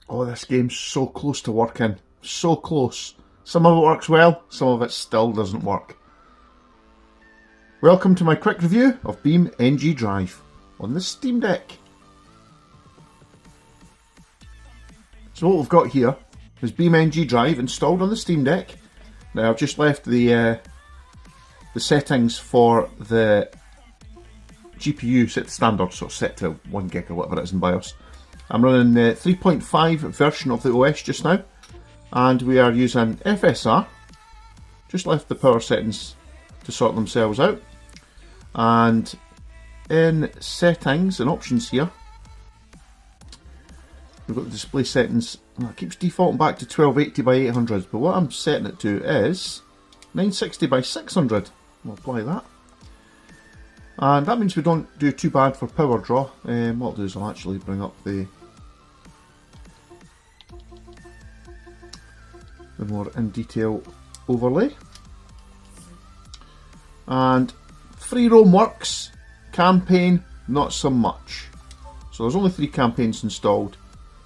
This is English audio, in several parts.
Oh, this game's so close to working. So close. Some of it works well, some of it still doesn't work. Welcome to my quick review of BeamNG.drive on the Steam Deck. So what we've got here is BeamNG.drive installed on the Steam Deck. Now I've just left the settings for the GPU set to standard, so set to 1 gig or whatever it is in BIOS. I'm running the 3.5 version of the OS just now, and we are using FSR. Just left the power settings to sort themselves out, and in settings and options here we've got the display settings. It keeps defaulting back to 1280 by 800, but what I'm setting it to is 960 by 600. We'll apply that, and that means we don't do too bad for power draw. What I'll do is I'll actually bring up the more in detail overlay. And free roam works, campaign not so much. So there's only 3 campaigns installed.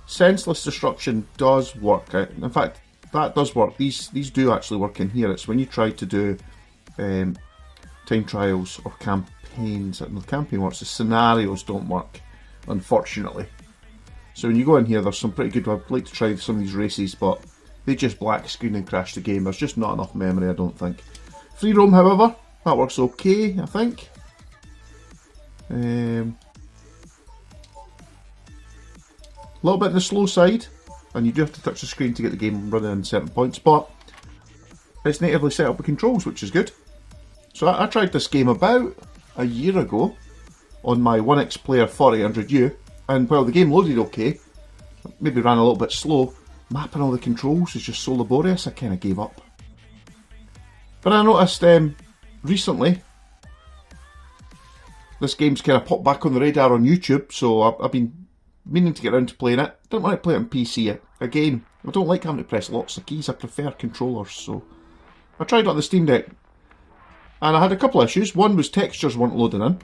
Senseless destruction does work. In fact, that does work. These do actually work in here. It's when you try to do time trials or campaigns. The campaign works, the scenarios don't work, unfortunately. So when you go in here, there's some pretty good. I'd like to try some of these races, but they just black screen and crash the game. There's just not enough memory, I don't think. Free roam, however, that works okay, I think. A little bit on the slow side, and you do have to touch the screen to get the game running in certain points, but it's natively set up with controls, which is good. So I tried this game about a year ago on my OneXPlayer 4800U, and while the game loaded okay, maybe ran a little bit slow, mapping all the controls is just so laborious, I kind of gave up. But I noticed recently this game's kind of popped back on the radar on YouTube, so I've been meaning to get around to playing it. Don't want to play it on PC. Again, I don't like having to press lots of keys, I prefer controllers, so I tried it on the Steam Deck. And I had a couple of issues. One was textures weren't loading in.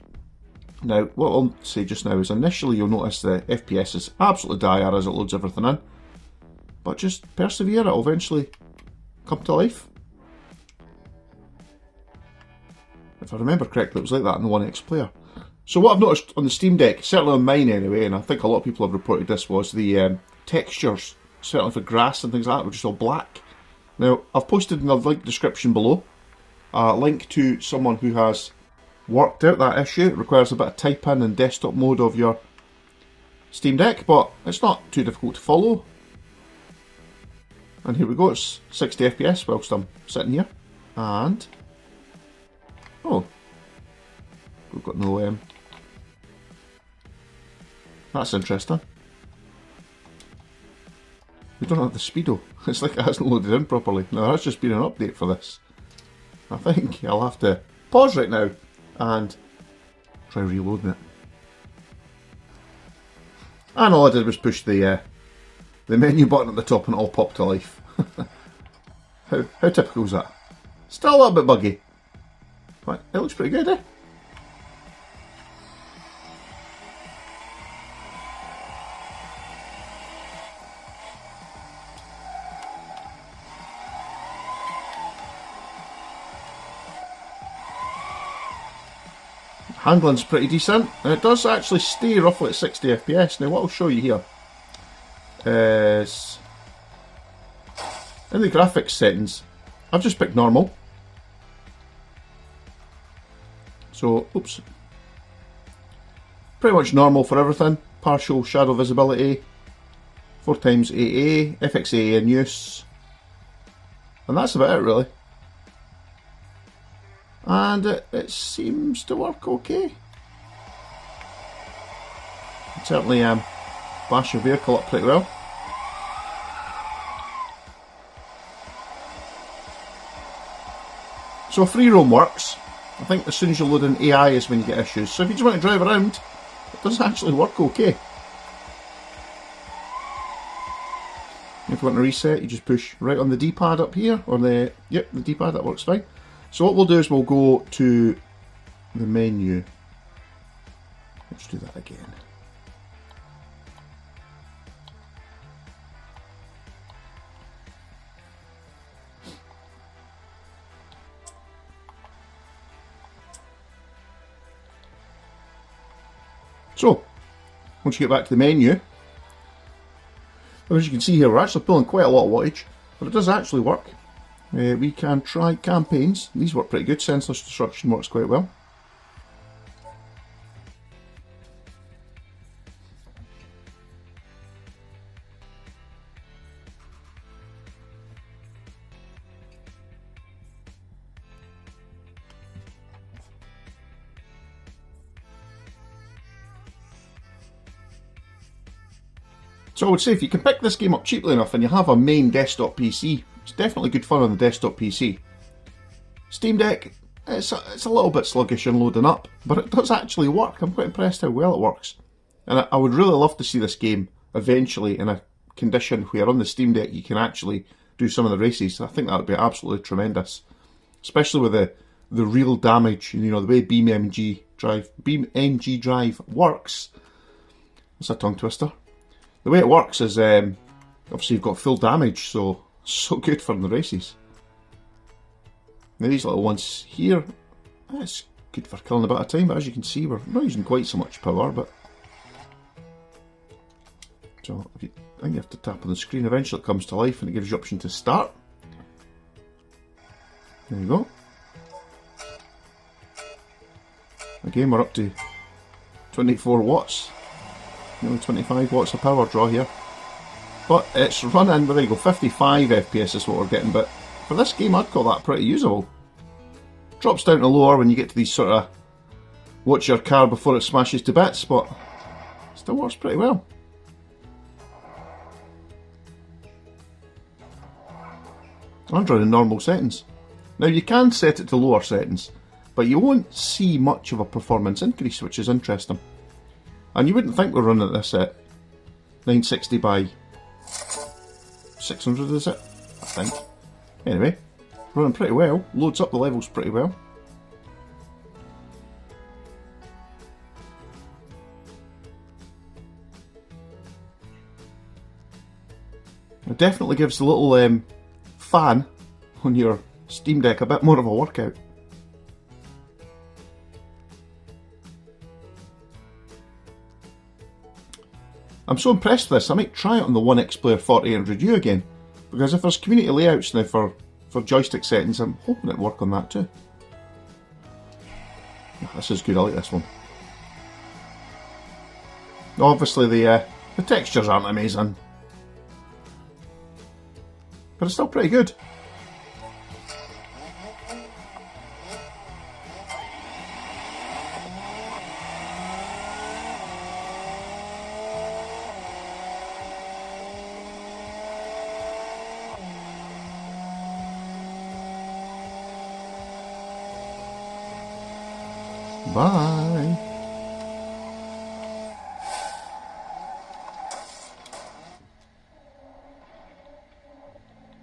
Now, what I'll say just now is initially you'll notice the FPS is absolutely dire as it loads everything in. But just persevere, it'll eventually come to life. If I remember correctly, it was like that in the OneXPlayer. So what I've noticed on the Steam Deck, certainly on mine anyway, and I think a lot of people have reported this, was the textures, certainly for grass and things like that, were just all black. Now, I've posted in the link description below a link to someone who has worked out that issue. It requires a bit of typing and desktop mode of your Steam Deck, but it's not too difficult to follow. And here we go, it's 60 FPS whilst I'm sitting here. And, oh, we've got no, that's interesting. We don't have the speedo. It's like it hasn't loaded in properly. No, that's just been an update for this. I think I'll have to pause right now and try reloading it. And all I did was push the menu button at the top and it all popped to life. How typical is that? Still a little bit buggy, but it looks pretty good, eh? Handling's pretty decent, and it does actually stay roughly at 60 FPS. Now what I'll show you here is in the graphics settings, I've just picked normal. So, oops. Pretty much normal for everything. Partial shadow visibility, 4x AA, FXAA in use, and that's about it really. And it seems to work okay. Certainly bash your vehicle up pretty well. So free roam works. I think as soon as you load in AI is when you get issues. So if you just want to drive around, it does actually work okay. If you want to reset, you just push right on the D-pad up here, or the D-pad, that works fine. So what we'll do is we'll go to the menu. Let's do that again. So, once you get back to the menu, as you can see here, we're actually pulling quite a lot of wattage, but it does actually work. We can try campaigns. These work pretty good. Senseless Destruction works quite well. So I would say if you can pick this game up cheaply enough and you have a main desktop PC, it's definitely good fun on the desktop PC. Steam Deck, it's a little bit sluggish in loading up, but it does actually work. I'm quite impressed how well it works. And I would really love to see this game eventually in a condition where on the Steam Deck you can actually do some of the races. I think that would be absolutely tremendous. Especially with the real damage, you know, the way BeamNG.drive works. That's a tongue twister. The way it works is, obviously you've got full damage, so good for the races. Now these little ones here, it's good for killing a bit of time, but as you can see we're not using quite so much power, but... So, I think you have to tap on the screen, eventually it comes to life and it gives you the option to start. There you go. Again, we're up to 24 watts. Nearly 25 watts of power draw here. But it's running, well there you go, 55 FPS is what we're getting, but for this game I'd call that pretty usable. Drops down to lower when you get to these sort of watch your car before it smashes to bits, but still works pretty well. I'm running normal settings. Now you can set it to lower settings, but you won't see much of a performance increase, which is interesting. And you wouldn't think we're running this at 960 by 600, is it? I think. Anyway, running pretty well. Loads up the levels pretty well. It definitely gives the little fan on your Steam Deck a bit more of a workout. I'm so impressed with this, I might try it on the OneXPlayer 4800U again, because if there's community layouts now for joystick settings, I'm hoping it'll work on that too. This is good, I like this one. Obviously the textures aren't amazing, but it's still pretty good. Bye.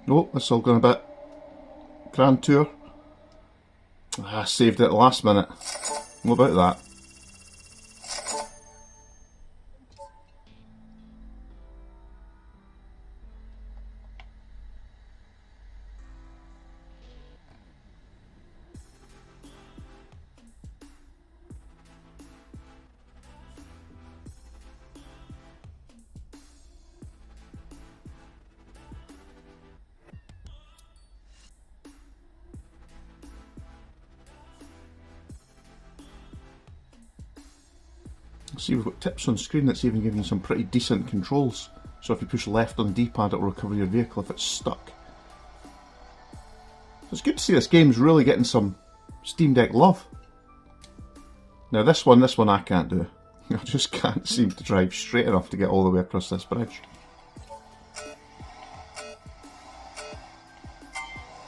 Oh, this is all going a bit Grand Tour. I saved it at the last minute. What about that? See, we've got tips on screen that's even giving you some pretty decent controls. So if you push left on the D-pad, it will recover your vehicle if it's stuck. So it's good to see this game's really getting some Steam Deck love. Now this one I can't do. I just can't seem to drive straight enough to get all the way across this bridge.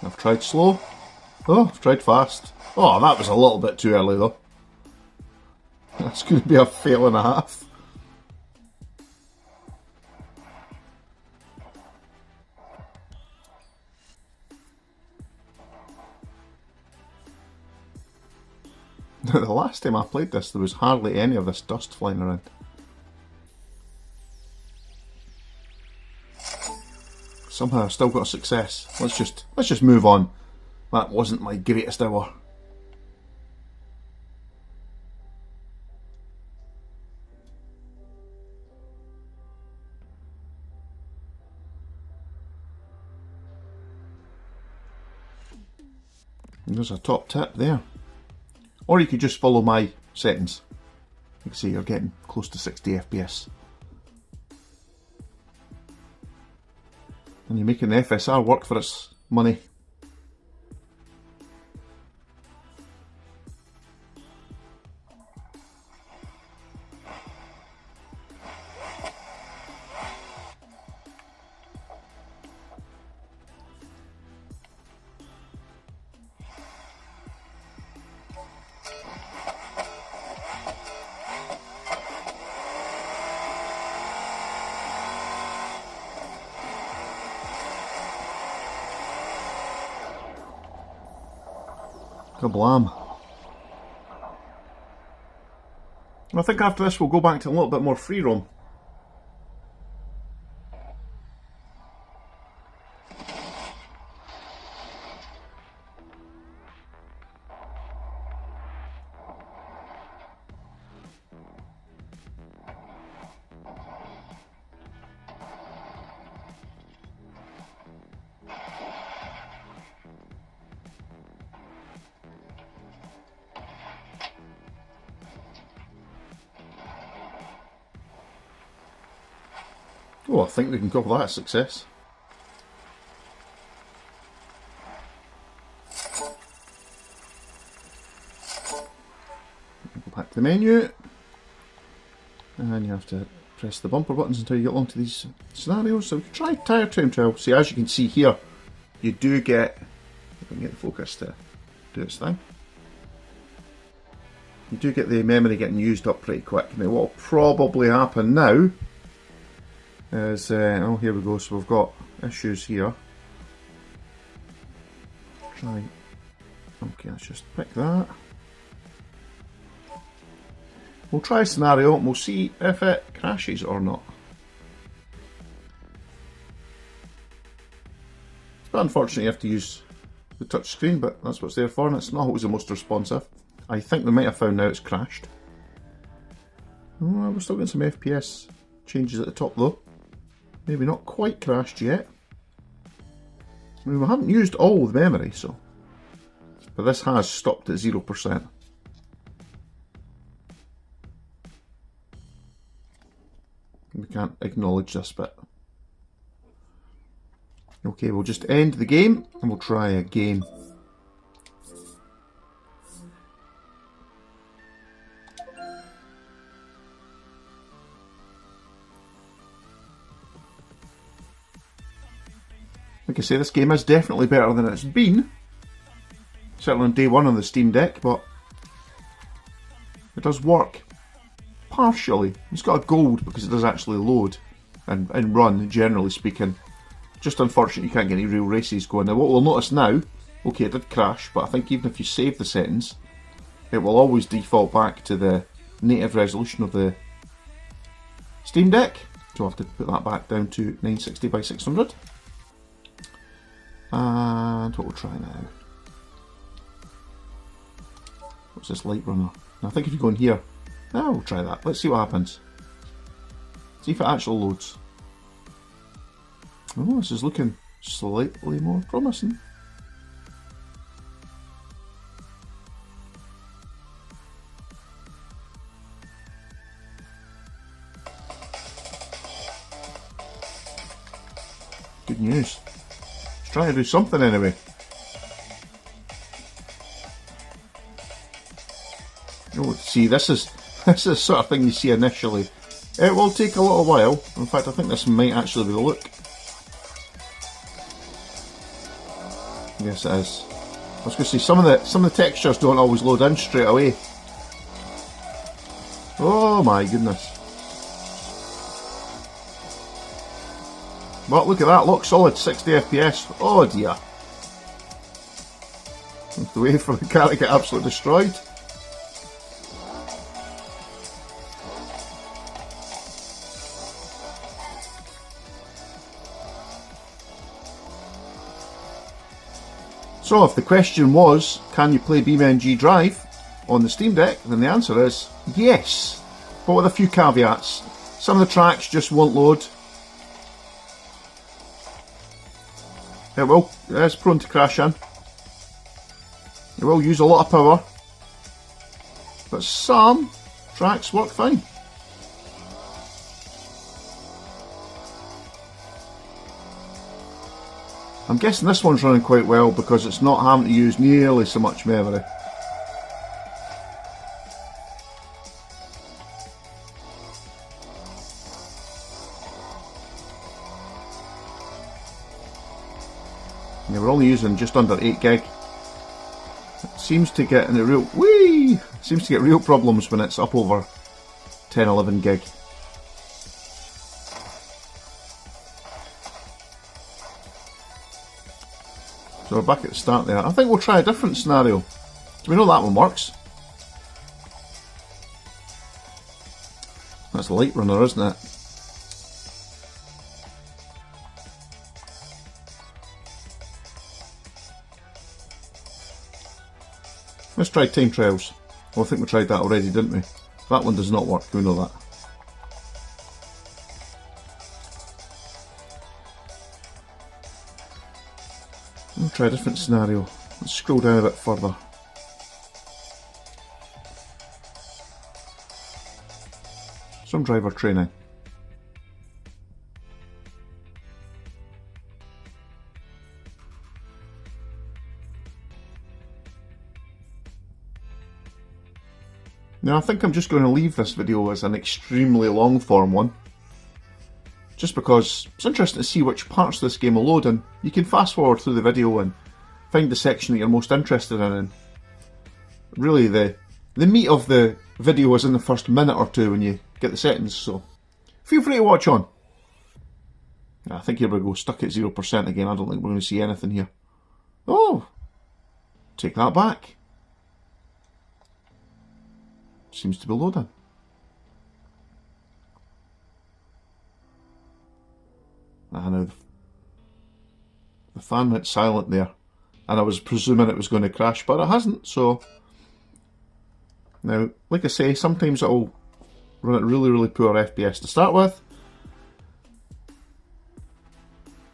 I've tried slow. Oh, I've tried fast. Oh, that was a little bit too early though. That's going to be a fail and a half. Now, the last time I played this, there was hardly any of this dust flying around. Somehow I've still got a success. Let's just move on. That wasn't my greatest hour. And there's a top tip there. Or you could just follow my settings. You can see you're getting close to 60 FPS. And you're making the FSR work for its money. Kablam. I think after this we'll go back to a little bit more free roam. Oh, I think we can call that a success. Go back to the menu, and you have to press the bumper buttons until you get along to these scenarios. So we can try Tire Time Trial. See, as you can see here, you do get, if I can get the focus to do its thing, you do get the memory getting used up pretty quick. Now what will probably happen now is, oh here we go, so we've got issues here. Try, okay, let's just pick that. We'll try a scenario and we'll see if it crashes or not. It's a bit unfortunate you have to use the touch screen, but that's what it's there for, and it's not always the most responsive. I think we might have found now it's crashed. Oh, we're still getting some FPS changes at the top though. Maybe not quite crashed yet. I mean, we haven't used all the memory, so. But this has stopped at 0%. We can't acknowledge this bit. Okay, we'll just end the game and we'll try again. Like I say, this game is definitely better than it's been. Certainly on day one on the Steam Deck, but it does work. Partially. It's got a gold because it does actually load and run, generally speaking. Just unfortunate you can't get any real races going. Now what we'll notice now, okay, it did crash, but I think even if you save the settings, it will always default back to the native resolution of the Steam Deck. So I'll have to put that back down to 960 by 600. And what we'll try now. What's this light runner? Now I think if you go in here, now we'll try that. Let's see what happens. See if it actually loads. Oh, this is looking slightly more promising. Good news. Let's try to do something anyway. Oh, see, this is the sort of thing you see initially. It will take a little while. In fact, I think this might actually be the look. Yes, it is. I was going to say some of the textures don't always load in straight away. Oh my goodness! But look at that, look solid, 60 FPS. Oh dear! The way for the car to get absolutely destroyed. So if the question was, can you play BeamNG.drive on the Steam Deck, then the answer is yes, but with a few caveats. Some of the tracks just won't load. It will, it's prone to crash in. It will use a lot of power, but some tracks work fine. I'm guessing this one's running quite well because it's not having to use nearly so much memory. Yeah, we're only using just under 8 gig. It seems to get in real problems when it's up over 10, 11 gig. So we're back at the start there. I think we'll try a different scenario. We know that one works. That's Light Runner, isn't it? Let's try time trials. Well, I think we tried that already, didn't we? That one does not work, we know that. We'll try a different scenario. Let's scroll down a bit further. Some driver training. Now I think I'm just going to leave this video as an extremely long form one. Just because it's interesting to see which parts of this game will load in. You can fast forward through the video and find the section that you're most interested in. And really the meat of the video is in the first minute or two when you get the settings, so feel free to watch on. I think here we go, stuck at 0% again. I don't think we're going to see anything here. Oh! Take that back. Seems to be loading. I know the fan went silent there, and I was presuming it was going to crash, but it hasn't. So now, like I say, sometimes it'll run at really poor FPS to start with,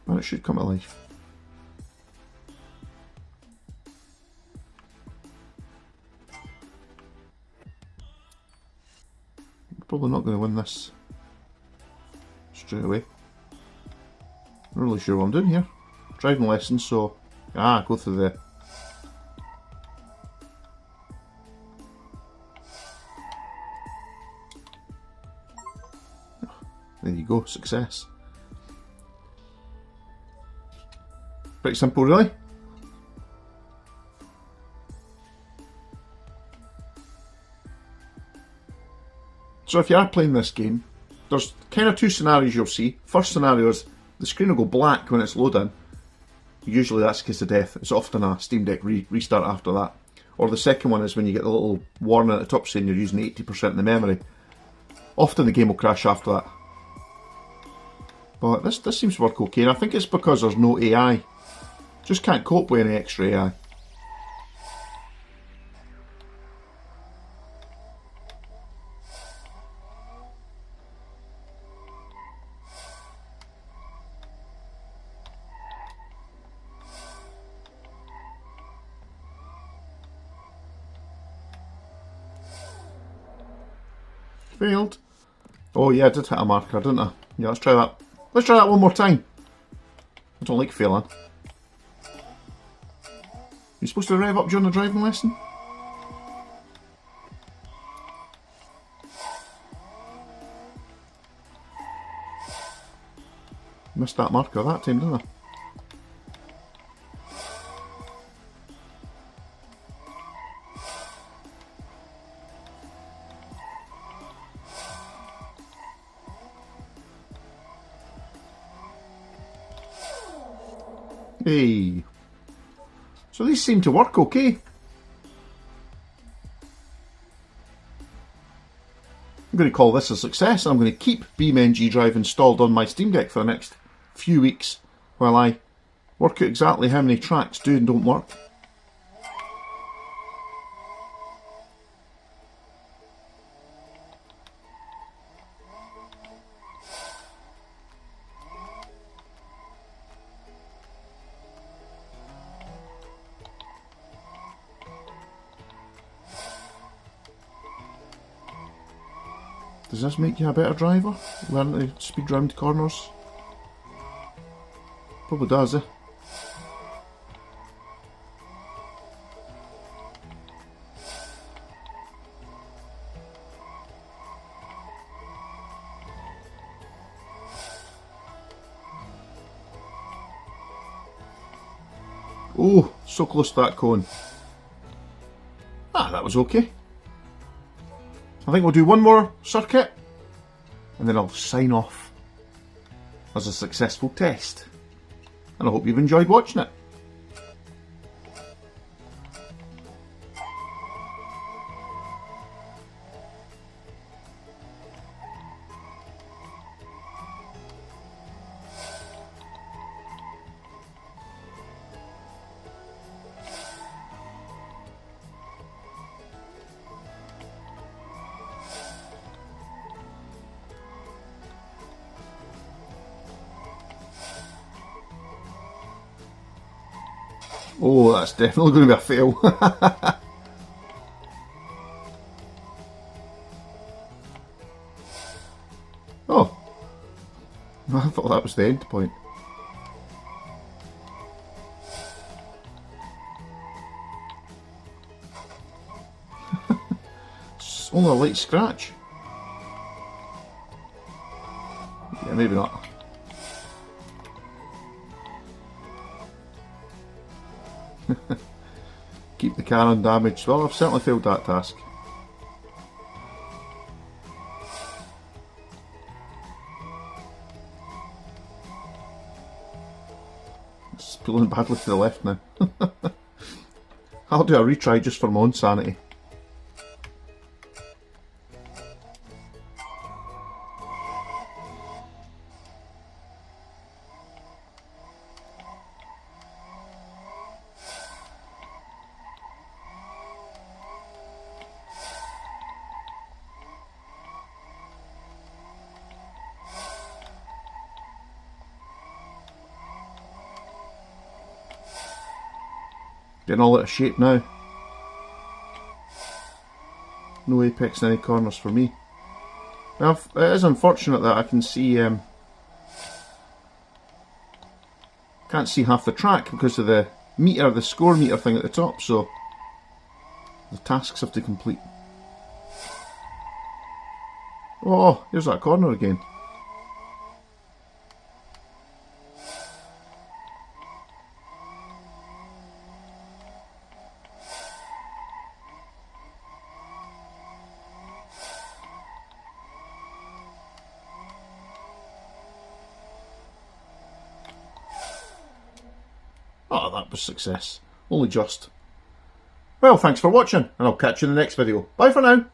and it should come to life. Probably not going to win this straight away. Not really sure what I'm doing here. Driving lessons, so go through there. There you go, success. Pretty simple, really. So if you are playing this game, there's kind of two scenarios you'll see. First scenario is the screen will go black when it's loading. Usually that's a case of death. It's often a Steam Deck restart after that. Or the second one is when you get the little warning at the top saying you're using 80% of the memory. Often the game will crash after that. But this seems to work okay, and I think it's because there's no AI. Just can't cope with any extra AI. Failed. Oh yeah, I did hit a marker, didn't I? Yeah, let's try that. Let's try that one more time. I don't like failing. You're supposed to rev up during the driving lesson? Missed that marker that time, didn't I? Hey. So these seem to work okay. I'm going to call this a success, and I'm going to keep BeamNG.drive installed on my Steam Deck for the next few weeks while I work out exactly how many tracks do and don't work. Does this make you a better driver? Learn to speed round corners? Probably does, eh? Oh, so close to that cone. Ah, that was okay. I think we'll do one more circuit and then I'll sign off as a successful test. And I hope you've enjoyed watching it. Oh, that's definitely going to be a fail. Oh, I thought that was the end point. It's only a light scratch. Yeah, maybe not. Keep the car undamaged. Well, I've certainly failed that task. It's pulling badly to the left now. I'll do a retry just for my own sanity. Getting all out of shape now. No apex in any corners for me. Well, it is unfortunate that I can see can't see half the track because of the meter, the score meter thing at the top, so the tasks have to complete. Oh, here's that corner again. Oh, that was success. Only just. Well, thanks for watching, and I'll catch you in the next video. Bye for now.